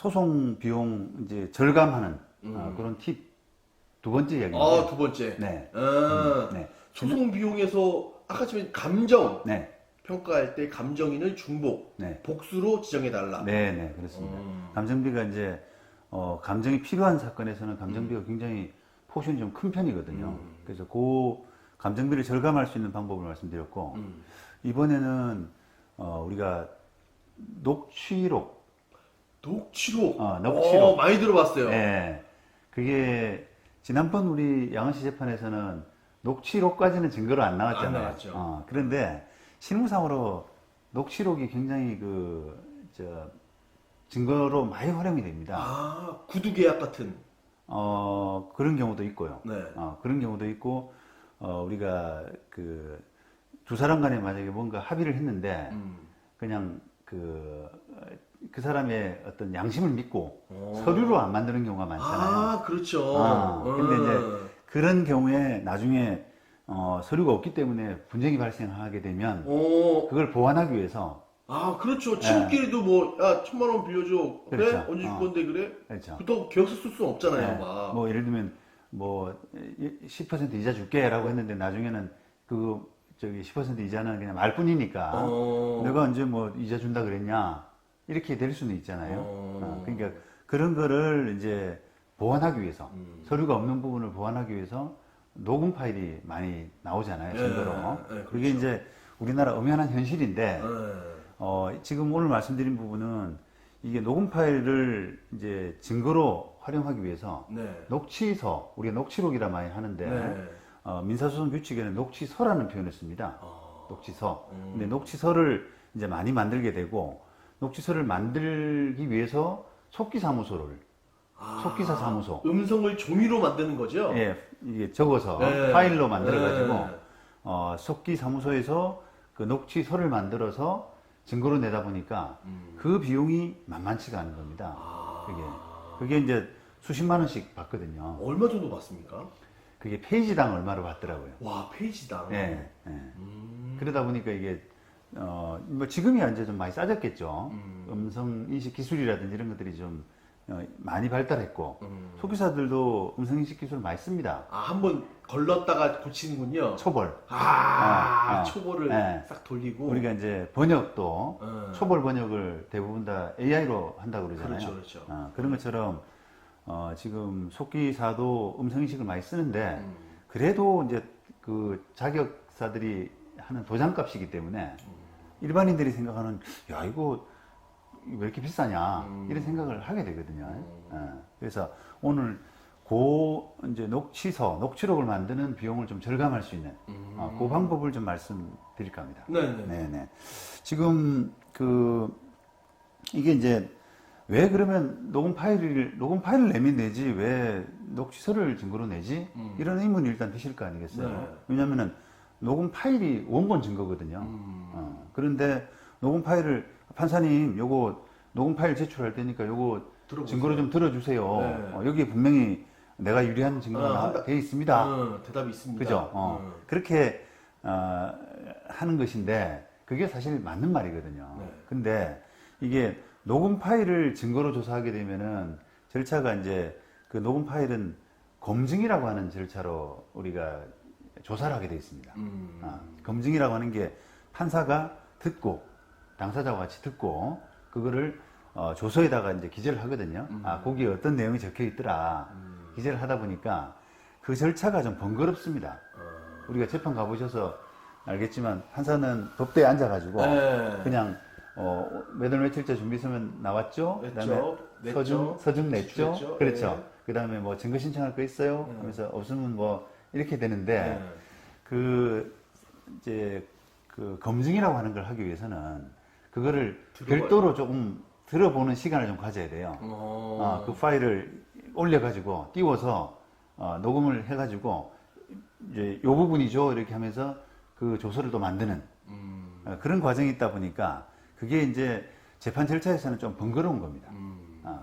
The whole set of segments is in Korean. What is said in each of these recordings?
소송 비용 이제 절감하는 그런 팁 두 번째 이야기입니다. 두 번째. 네. 네. 소송 비용에서 아까 전에 감정 네. 평가할 때 감정인을 중복, 네. 복수로 지정해달라. 네, 네, 그렇습니다. 감정비가 이제 감정이 필요한 사건에서는 감정비가 굉장히 포션이 좀 큰 편이거든요. 그래서 그 감정비를 절감할 수 있는 방법을 말씀드렸고 이번에는 우리가 녹취록. 녹취록. 녹취록. 많이 들어봤어요. 네, 그게 지난번 우리 양은씨 재판에서는 녹취록까지는 증거로 안 나왔잖아요. 안 나왔죠. 그런데 실무상으로 녹취록이 굉장히 증거로 많이 활용이 됩니다. 구두 계약 같은. 그런 경우도 있고요. 네. 그런 경우도 있고, 우리가 두 사람 간에 만약에 뭔가 합의를 했는데, 그냥 그 사람의 어떤 양심을 믿고 서류로 안 만드는 경우가 많잖아요. 그렇죠. 근데 이제 그런 경우에 나중에 서류가 없기 때문에 분쟁이 발생하게 되면 그걸 보완하기 위해서 그렇죠. 친구끼리도 뭐, 야, 1,000만 원 빌려줘. 그래? 그렇죠. 언제 줄 건데, 그래? 그렇죠. 그렇다고 계약서 쓸 수는 없잖아요, 네. 막. 뭐 예를 들면 뭐 10% 이자 줄게라고 했는데 나중에는 10% 이자는 그냥 말뿐이니까 내가 언제 뭐 이자 준다 그랬냐 이렇게 될 수는 있잖아요. 그러니까 그런 거를 이제 보완하기 위해서 서류가 없는 부분을 보완하기 위해서 녹음 파일이 많이 나오잖아요, 증거로. 그렇죠. 그게 이제 우리나라 엄연한 현실인데 지금 오늘 말씀드린 부분은 이게 녹음 파일을 이제 증거로 활용하기 위해서 녹취서, 우리가 녹취록이라 많이 하는데 민사소송 규칙에는 녹취서라는 표현을 씁니다. 녹취서. 근데 녹취서를 이제 많이 만들게 되고 녹취서를 만들기 위해서 속기사무소를 속기사 사무소. 음성을 종이로 만드는 거죠? 예, 이게 적어서 파일로 만들어가지고 속기사무소에서 그 녹취서를 만들어서 증거로 내다 보니까 그 비용이 만만치가 않은 겁니다. 그게 이제 수십만 원씩 받거든요. 얼마 정도 받습니까? 그게 페이지당 얼마로 받더라고요. 와, 페이지당. 예. 그러다 보니까 이게 뭐 지금이야 이제 좀 많이 싸졌겠죠. 음성 인식 기술이라든지 이런 것들이 좀 많이 발달했고 소비사들도 음성 인식 기술을 많이 씁니다. 한번 걸렀다가 고치는군요. 초벌. 초벌을 네. 싹 돌리고. 우리가 이제 번역도 초벌 번역을 대부분 다 AI로 한다고 그러잖아요. 그렇죠. 그런 것처럼 지금 속기사도 음성 인식을 많이 쓰는데 그래도 이제 그 자격사들이 하는 도장값이기 때문에 일반인들이 생각하는 야 이거 왜 이렇게 비싸냐 이런 생각을 하게 되거든요. 그래서 오늘 이제 녹취록을 만드는 비용을 좀 절감할 수 있는 그 방법을 좀 말씀드릴까 합니다. 네네. 지금 이게 이제 왜 그러면 녹음 파일을 내면 되지 왜 녹취서를 증거로 내지 이런 의문이 일단 드실 거 아니겠어요. 왜냐하면은 녹음 파일이 원본 증거거든요. 그런데 녹음 파일을 판사님 요거 녹음 파일 제출할 테니까 요거 들어보세요. 증거로 좀 들어주세요. 여기에 분명히 내가 유리한 증거가 되어 있습니다. 대답이 있습니다. 그죠? 그렇게 하는 것인데 그게 사실 맞는 말이거든요. 근데 이게 녹음 파일을 증거로 조사하게 되면은 절차가 이제 그 녹음 파일은 검증이라고 하는 절차로 우리가 조사를 하게 되어 있습니다. 검증이라고 하는 게 판사가 듣고 당사자와 같이 듣고 그거를 조서에다가 이제 기재를 하거든요. 거기에 어떤 내용이 적혀 있더라. 기재를 하다 보니까 그 절차가 좀 번거롭습니다. 우리가 재판 가보셔서 알겠지만 판사는 법대에 앉아가지고 그냥 몇 월 며칠째 준비서면 나왔죠? 그다음에 서중 냈죠? 그렇죠. 그다음에 뭐 증거 신청할 거 있어요? 하면서 없으면 뭐 이렇게 되는데 이제 그 검증이라고 하는 걸 하기 위해서는 그거를 별도로 조금 들어보는 시간을 좀 가져야 돼요. 그 파일을 올려가지고 띄워서 녹음을 해가지고 이제 요 부분이죠 이렇게 하면서 그 조서를 또 만드는 그런 과정이 있다 보니까 그게 이제 재판 절차에서는 좀 번거로운 겁니다.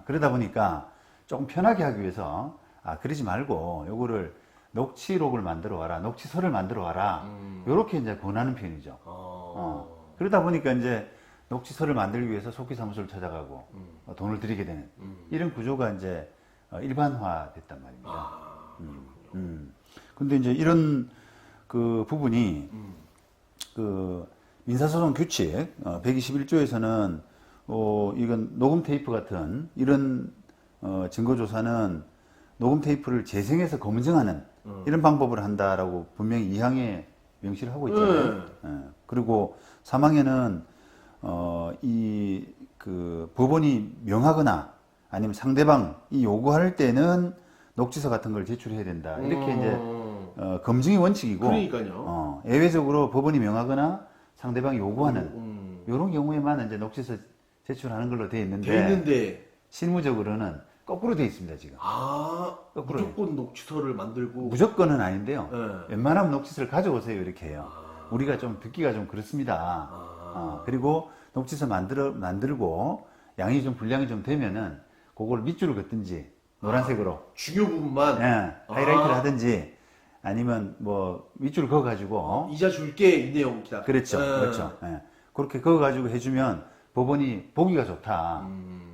그러다 보니까 조금 편하게 하기 위해서 그러지 말고 요거를 녹취록을 만들어 와라, 녹취서를 만들어 와라, 요렇게 이제 권하는 편이죠. 그러다 보니까 이제 녹취서를 만들기 위해서 속기사무소를 찾아가고 돈을 들이게 되는 이런 구조가 이제 일반화됐단 말입니다. 아, 근데 이제 이런 그 부분이 그 민사소송 규칙 121조에서는 이건 녹음 테이프 같은 이런 증거조사는 녹음 테이프를 재생해서 검증하는 이런 방법을 한다라고 분명히 2항에 명시를 하고 있잖아요. 그리고 3항에는 이 그 법원이 명하거나 아니면 상대방이 요구할 때는 녹취서 같은 걸 제출해야 된다. 이렇게 이제 검증이 원칙이고, 그러니까요. 예외적으로 법원이 명하거나 상대방이 요구하는 이런 경우에만 이제 녹취서 제출하는 걸로 되어 있는데, 되는데 실무적으로는 거꾸로 되어 있습니다 지금. 거꾸로. 무조건 녹취서를 만들고 무조건은 아닌데요. 네. 웬만하면 녹취서를 가져오세요 이렇게 해요. 우리가 좀 듣기가 좀 그렇습니다. 그리고 녹취서 만들고 양이 좀 분량이 좀 되면은 그걸 밑줄을 긋든지 노란색으로 중요 부분만 하이라이트를 하든지 아니면 뭐 밑줄을 그어가지고 이자 줄게 이 내용이다. 그렇죠, 그렇죠. 그렇게 그어가지고 해주면 법원이 보기가 좋다.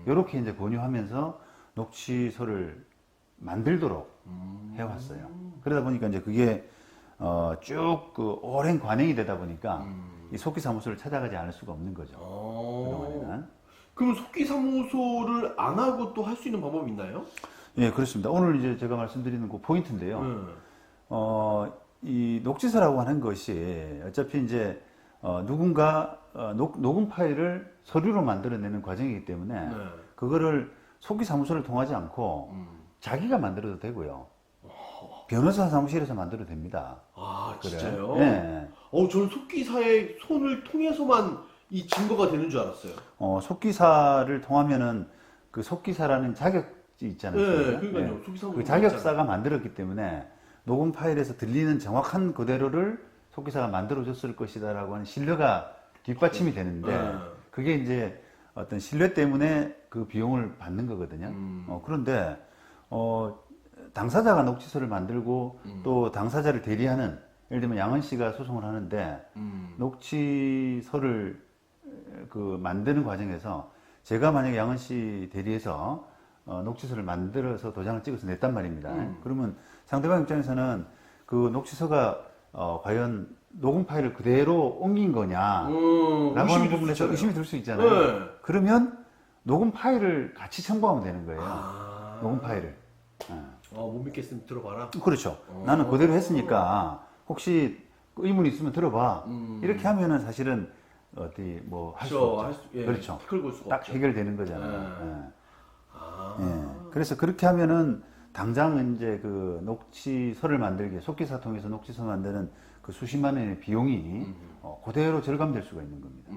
이렇게 이제 권유하면서 녹취서를 만들도록 해왔어요. 그러다 보니까 이제 그게 쭉 그 오랜 관행이 되다 보니까 이 속기사무소를 찾아가지 않을 수가 없는 거죠. 그동안에는. 그럼 속기사무소를 안 하고 또 할 수 있는 방법이 있나요? 예, 그렇습니다. 오늘 이제 제가 말씀드리는 그 포인트인데요. 이 녹취서라고 하는 것이 어차피 이제 누군가 녹음 파일을 서류로 만들어내는 과정이기 때문에 그거를 속기사무소를 통하지 않고 자기가 만들어도 되고요. 변호사 사무실에서 만들어도 됩니다. 아, 그래요? 진짜요? 네. 저는 속기사의 손을 통해서만 이 증거가 되는 줄 알았어요. 속기사를 통하면은 그 속기사라는 자격이 있잖아요. 네, 그러니까요. 속기사무소 그 자격사가 만들었기 때문에 녹음 파일에서 들리는 정확한 그대로를 속기사가 만들어줬을 것이다라고 하는 신뢰가 뒷받침이 되는데 그게 이제 어떤 신뢰 때문에 그 비용을 받는 거거든요. 그런데 당사자가 녹취서를 만들고 또 당사자를 대리하는 예를 들면 양은 씨가 소송을 하는데 녹취서를 그 만드는 과정에서 제가 만약에 양은 씨 대리해서 녹취서를 만들어서 도장을 찍어서 냈단 말입니다. 그러면 상대방 입장에서는 그 녹취서가 과연 녹음 파일을 그대로 옮긴 거냐 라고 하는 부분에서 의심이 들 수 있잖아요. 네. 그러면 녹음 파일을 같이 첨부하면 되는 거예요. 녹음 파일을. 못 믿겠으면 들어봐라. 그렇죠. 나는 그대로 했으니까 혹시 의문이 있으면 들어봐. 이렇게 하면은 사실은 어디 뭐 할 수 없죠. 그렇죠. 딱 해결되는 거잖아요. 그래서 그렇게 하면은 당장 이제 그 녹취서를 만들기, 속기사 통해서 녹취서 만드는 그 수십만 원의 비용이 그대로 절감될 수가 있는 겁니다.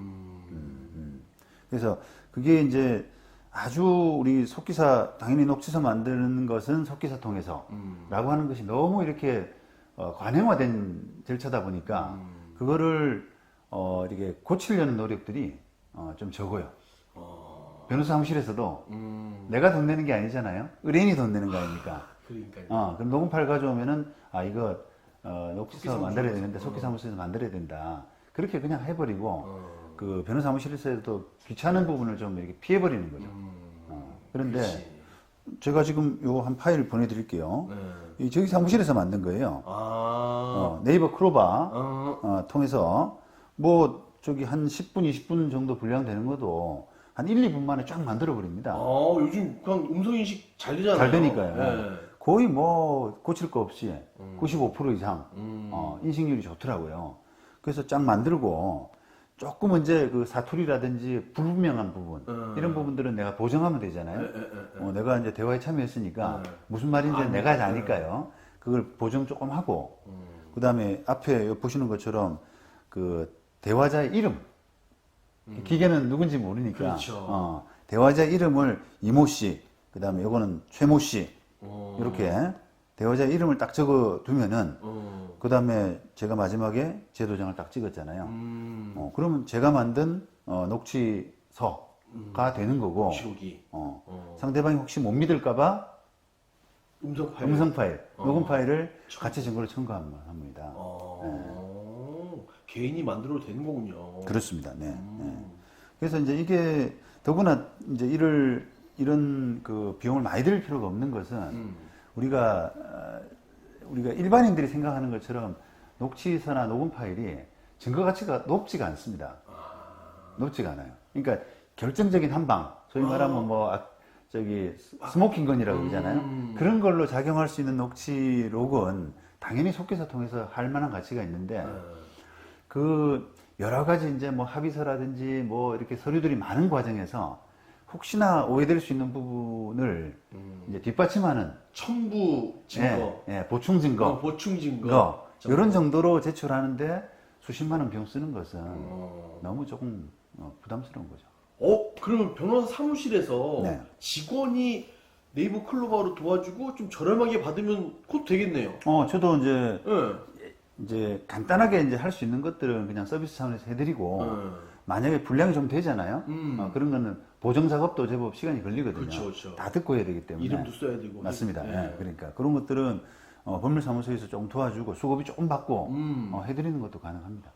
그래서 그게 이제 아주 우리 속기사, 당연히 녹취서 만드는 것은 속기사 통해서 라고 하는 것이 너무 이렇게 관행화된 절차다 보니까 그거를 이렇게 고치려는 노력들이 좀 적어요. 변호사 사무실에서도 내가 돈 내는 게 아니잖아요. 의뢰인이 돈 내는 거 아닙니까? 그러니까요. 그럼 녹음 파일 가져오면은 이거 녹취서 만들어야 되는데 속기사무소에서 만들어야 된다. 그렇게 그냥 해버리고 그 변호사 사무실에서도 귀찮은 부분을 좀 이렇게 피해버리는 거죠. 그런데 제가 지금 요 한 파일 보내드릴게요. 이 저기 사무실에서 만든 거예요. 네이버 크로바 통해서 뭐 저기 한 10분, 20분 정도 분량되는 것도 한 1, 2분 만에 쫙 만들어 버립니다. 요즘 그냥 음성인식 잘 되잖아요. 잘 되니까요. 거의 뭐 고칠 거 없이 95% 이상 인식률이 좋더라고요. 그래서 쫙 만들고 조금 이제 그 사투리라든지 불분명한 부분 이런 부분들은 내가 보정하면 되잖아요. 내가 이제 대화에 참여했으니까 무슨 말인지 내가 아니까요. 그걸 보정 조금 하고 그 다음에 앞에 보시는 것처럼 그 대화자의 이름 기계는 누군지 모르니까 그렇죠. 대화자 이름을 이모 씨, 그 다음에 요거는 최모 씨 이렇게 대화자 이름을 딱 적어 두면은 그 다음에 제가 마지막에 제 도장을 딱 찍었잖아요. 그러면 제가 만든 녹취서가 되는 거고 기록이. 상대방이 혹시 못 믿을까봐 음성 파일. 녹음 파일을 같이 증거로 첨가합니다. 개인이 만들어도 되는 거군요. 그렇습니다. 네. 그래서 이제 이게 더구나 이제 이런 그 비용을 많이 들일 필요가 없는 것은 우리가 일반인들이 생각하는 것처럼 녹취서나 녹음 파일이 증거 가치가 높지가 않습니다. 높지가 않아요. 그러니까 결정적인 한 방, 소위 말하면 스모킹건이라고 그러잖아요. 그런 걸로 작용할 수 있는 녹취록은 당연히 속기사 통해서 할 만한 가치가 있는데 그 여러 가지 이제 뭐 합의서라든지 뭐 이렇게 서류들이 많은 과정에서 혹시나 오해될 수 있는 부분을 이제 뒷받침하는 첨부 증거, 보충 증거, 보충 증거, 이런 정도로 제출하는데 수십만 원 비용 쓰는 것은 너무 조금 부담스러운 거죠. 그러면 변호사 사무실에서 네. 직원이 네이버 클로바로 도와주고 좀 저렴하게 받으면 그것도 되겠네요. 저도 이제 네. 이제 간단하게 이제 할 수 있는 것들은 그냥 서비스 차원에서 해드리고 만약에 분량이 좀 되잖아요. 그런 거는 보정 작업도 제법 시간이 걸리거든요. 그렇죠. 다 듣고 해야 되기 때문에. 이름도 써야 되고. 맞습니다. 네. 그러니까 그런 것들은 법률사무소에서 조금 도와주고 수고비 조금 받고 해드리는 것도 가능합니다.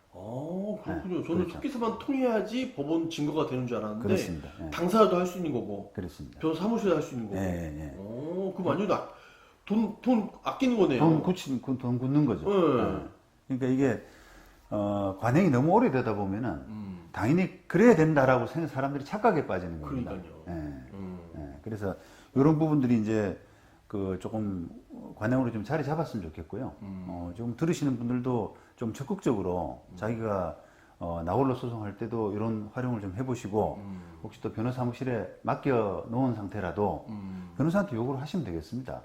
그렇군요. 네, 저는 그렇죠. 속기사만 통해야지 법원 증거가 되는 줄 알았는데 그렇습니다. 당사자도 할 수 있는 거고 그렇습니다. 변호사 사무실도 할 수 있는 거고. 그럼 완전 돈 아끼는 거네요. 돈 굳는 거죠. 네. 그러니까 이게 관행이 너무 오래되다 보면은 당연히 그래야 된다라고 사람들이 착각에 빠지는 겁니다. 그러니까요. 그래서 이런 부분들이 이제 그 조금 관행으로 좀 자리 잡았으면 좋겠고요. 좀 들으시는 분들도 좀 적극적으로 자기가 나홀로 소송할 때도 이런 활용을 좀 해보시고 혹시 또 변호사 사무실에 맡겨 놓은 상태라도 변호사한테 요구를 하시면 되겠습니다.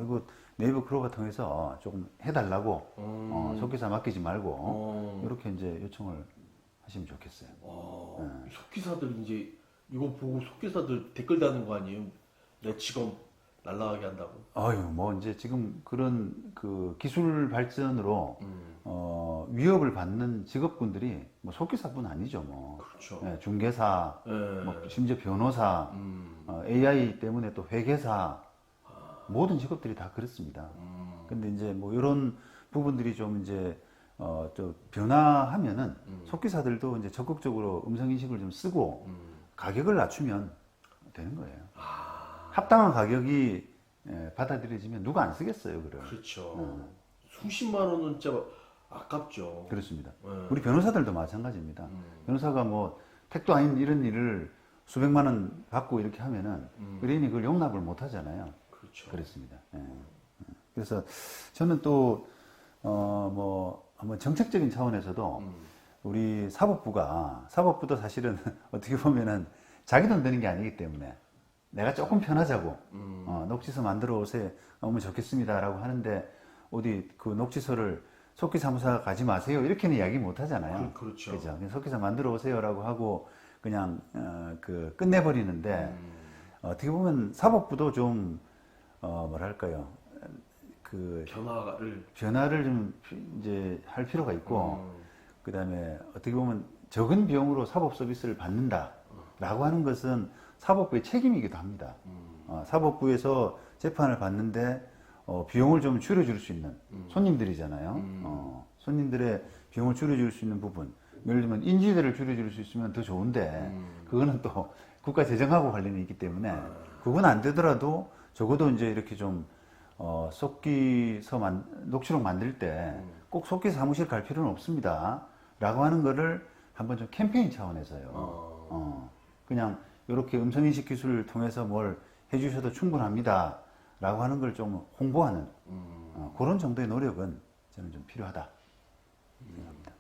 이거 네이버 클로바 통해서 조금 해달라고 속기사 맡기지 말고 이렇게 이제 요청을 하시면 좋겠어요. 속기사들 이제 이거 보고 속기사들 댓글 다는 거 아니에요? 내 직업 날라가게 한다고. 뭐 이제 지금 그런 그 기술 발전으로 위협을 받는 직업군들이 뭐 속기사뿐 아니죠. 뭐 그렇죠. 중개사, 뭐 심지어 변호사, AI 때문에 또 회계사 모든 직업들이 다 그렇습니다. 근데 이제 뭐 이런 부분들이 좀 이제 또 변화하면은 속기사들도 이제 적극적으로 음성 인식을 좀 쓰고 가격을 낮추면 되는 거예요. 합당한 가격이 받아들여지면 누가 안 쓰겠어요, 그래. 그렇죠. 수십만 원은 진짜 아깝죠. 그렇습니다. 우리 변호사들도 마찬가지입니다. 변호사가 뭐 택도 아닌 이런 일을 수백만 원 받고 이렇게 하면은 의뢰인이 그걸 용납을 못 하잖아요. 그렇죠. 그렇습니다. 그래서 저는 또 뭐 한번 정책적인 차원에서도 우리 사법부도 사실은 어떻게 보면은 자기 돈 드는 게 아니기 때문에 내가 조금 편하자고 녹취서 만들어 오면 좋겠습니다라고 하는데 어디 그 녹취서를 속기사무사 가지 마세요 이렇게는 이야기 못 하잖아요. 그렇죠. 그죠? 속기사 만들어 오세요라고 하고 그냥 끝내버리는데 어떻게 보면 사법부도 좀 뭐랄까요 그 변화를 좀 이제 할 필요가 있고 그다음에 어떻게 보면 적은 비용으로 사법 서비스를 받는다라고 하는 것은 사법부의 책임이기도 합니다. 사법부에서 재판을 받는데 비용을 좀 줄여줄 수 있는 손님들이잖아요. 손님들의 비용을 줄여줄 수 있는 부분, 예를 들면 인지대를 줄여줄 수 있으면 더 좋은데 그거는 또 국가 재정하고 관련이 있기 때문에 그건 안 되더라도 적어도 이제 이렇게 좀 녹취록 만들 때 꼭 속기사 사무실 갈 필요는 없습니다. 라고 하는 거를 한번 좀 캠페인 차원에서요. 그냥 이렇게 음성인식 기술을 통해서 뭘 해주셔도 충분합니다. 라고 하는 걸 좀 홍보하는 그런 정도의 노력은 저는 좀 필요하다 생각합니다.